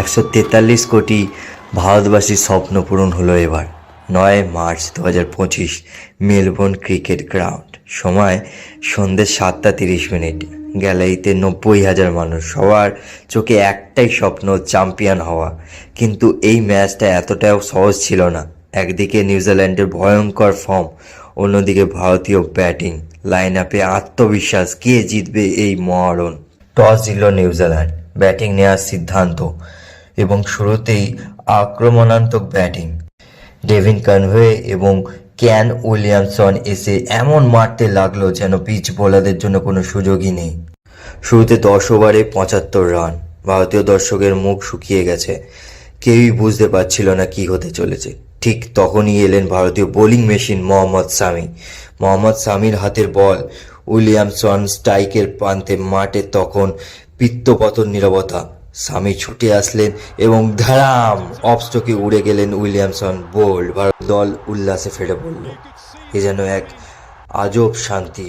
143 কোটি ভারতবাসীর স্বপ্ন পূরণ হলো এবার। 9 মার্চ 2025 মেলবোর্ন ক্রিকেট গ্রাউন্ড। সময় সন্ধ্যে 7:30। গ্যালারিতে 90,000 মানুষ। সবার চোখে একটাই স্বপ্ন, চ্যাম্পিয়ন হওয়া। কিন্তু এই ম্যাচটা এতটাও সহজ ছিল না। একদিকে নিউজিল্যান্ডের ভয়ঙ্কর ফর্ম, অন্যদিকে ভারতীয় ব্যাটিং লাইন আপে আত্মবিশ্বাস। কে জিতবে এই মহারণ? টস জিতল নিউজিল্যান্ড, ব্যাটিং নেওয়ার সিদ্ধান্ত এবং শুরুতেই আক্রমণাত্মক ব্যাটিং। ডেভিন কনওয়ে এবং কেন উইলিয়ামসন এসে এমন মারতে লাগলো যেন পিচ বোলারদের জন্য কোনো সুযোগই নেই। শুরুতে 10 ওভারে 75 রান। ভারতীয় দর্শকের মুখ শুকিয়ে গেছে, কেউই বুঝতে পারছিল না কি হতে চলেছে। ঠিক তখনই এলেন ভারতীয় বোলিং মেশিন মোহাম্মদ শামি। মোহাম্মদ শামির হাতের বল, উইলিয়ামসন স্ট্রাইকের প্রান্তে। মাঠে তখন পিত্তপতন নীরবতা। শামি ছুটে আসলেন এবং ধারাম অফ স্ট্রোকে উড়ে গেলেন উইলিয়ামসন। বোল্ড। ভারত দল উল্লাসে ফেটে পড়ল। এ যেন এক আজব শান্তি।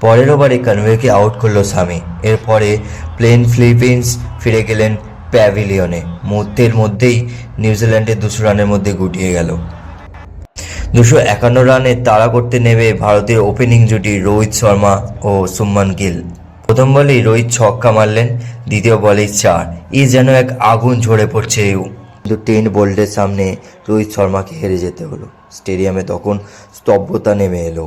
পরের ওভারে কনওয়েকে আউট করলো শামি। এরপরে প্লেন ফিলিপিন্স ফিরে গেলেন প্যাভিলিয়নে। মুহূর্তের মধ্যেই নিউজিল্যান্ডের 200 রানের মধ্যে গুটিয়ে গেল। 251 রানে তাড়া করতে নেমে ভারতের ওপেনিং জুটি রোহিত শর্মা ও শুভমান গিল। প্রথম বলেই রোহিত ছক্কা মারলেন, দ্বিতীয় বলেই 4। যেন এক আগুন ঝরে পড়ছে। কিন্তু 10 বোল্ডের সামনে রোহিত শর্মাকে হেরে যেতে হলো। স্টেডিয়ামে তখন স্তব্ধতা নেমে এলো।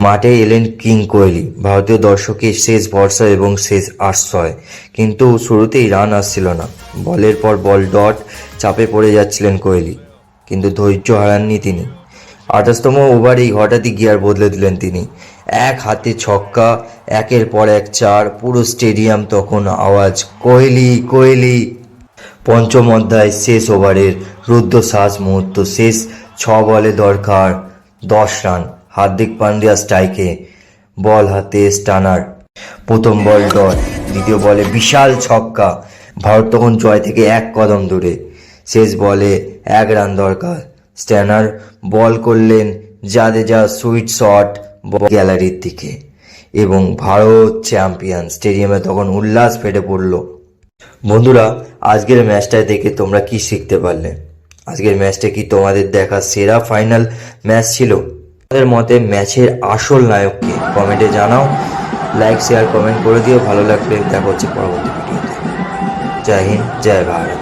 মাঠে এলেন কিং কোহলি, ভারতীয় দর্শকের শেষ ভরসা এবং শেষ আশ্রয়। কিন্তু শুরুতেই রান আসছিল না। বলের পর বল ডট চাপে পড়ে যাচ্ছিলেন কোহলি, কিন্তু ধৈর্য হারাননি তিনি। 28তম ওভারেই হঠাৎই গিয়ার বদলে দিলেন তিনি। এক হাতে ছক্কা, একের পর এক 4। পুরো স্টেডিয়াম তখন আওয়াজ, কোহলি কোহলি। পঞ্চম অধ্যায়, শেষ ওভারের রুদ্ধশ্বাস মুহূর্ত। শেষ 6 বলে দরকার 10 রান। হার্দিক পান্ডিয়া স্ট্রাইকে, বল হাতে স্টানার। প্রথম বল ডট, দ্বিতীয় বলে বিশাল ছক্কা। ভারত তখন জয় থেকে 1 কদম দূরে। শেষ বলে 1 রান দরকার। স্ট্যানার বল করলেন, জাদেজা সুইট শট গ্যালারির দিকে এবং ভারত চ্যাম্পিয়ন। স্টেডিয়ামে তখন উল্লাস ফেটে পড়ল। বন্ধুরা, আজকের ম্যাচটা দেখে তোমরা কি শিখতে পারলে? আজকের ম্যাচটা কি তোমাদের দেখা সেরা ফাইনাল ম্যাচ ছিল? তোমাদের মতে ম্যাচের আসল নায়ককে কমেন্টে জানাও। লাইক শেয়ার কমেন্ট করে দিও। ভালো লাগলে দেখা হচ্ছে পরবর্তী ভিডিওতে। জয় হিন্দ, জয় ভারত।